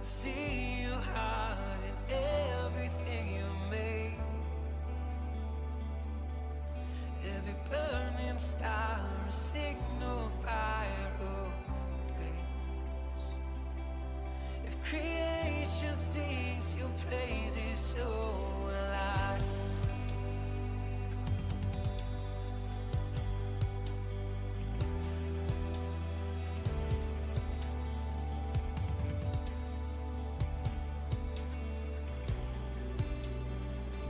see your heart in everything you make. Every burning star, a signal fire of praise. If creation sings your praises, so will I.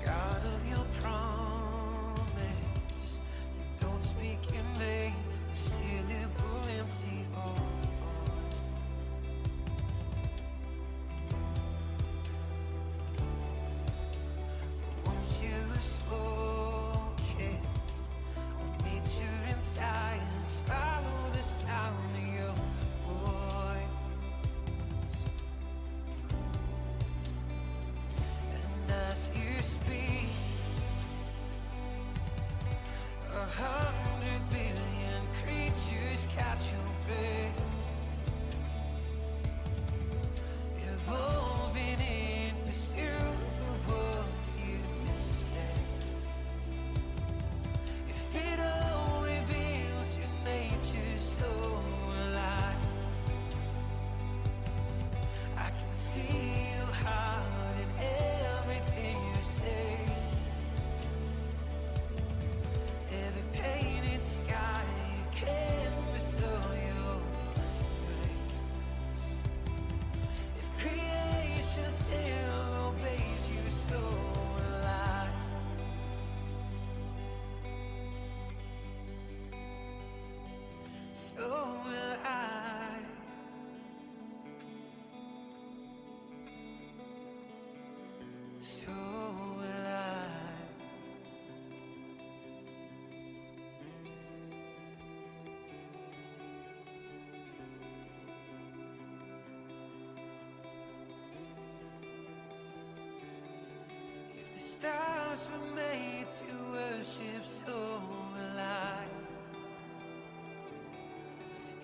God of your promise, you don't speak in vain, seal it will empty all. For once you have spoken, nature and science follow the sound of your voice. And as you speak, 100 billion creatures catch your breath, evolving in pursuit of what you said. If it all reveals your nature, so alive, I can see your heart in everything you say. Every painted sky, you canvas of your grace. If creation still obeys you, so will I. So will I. So will I. If the stars were made to worship, so will I.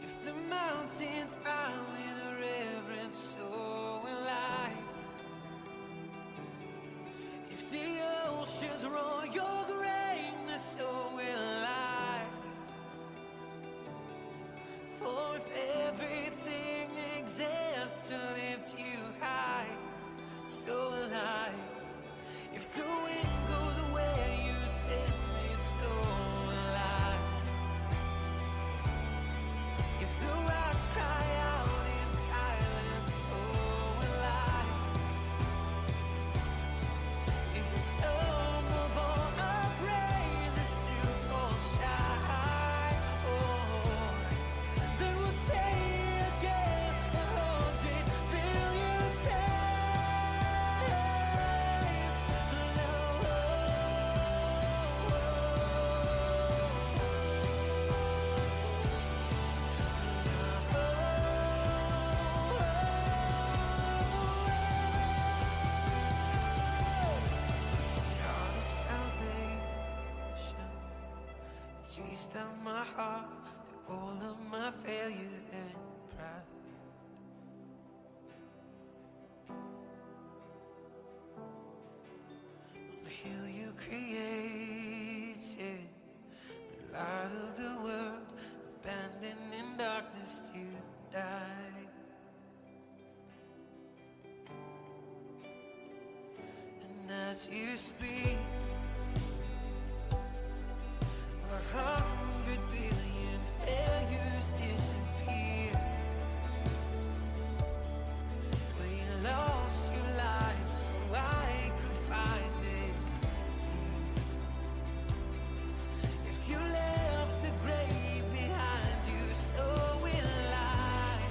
If the mountains bow in reverence, so will I. If the oceans roar your greatness, so will I. For if everything exists to lift you high, so will I. If the wind goes where you send it, so will I. If the rocks cry out in silence, so will I. If the sum of all our praises still falls shy, oh, then we'll say again 100 billion times. God of salvation, you chased out my heart through all of my failure and pride. On the hill you created, the light of the world, abandoned in darkness to die. And as you speak, 100 billion failures disappear. Where you lost your life so I could find it. If you left the grave behind you, so will I.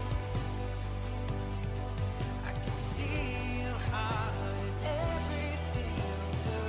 I can see your heart in everything you do.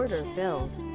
order filled.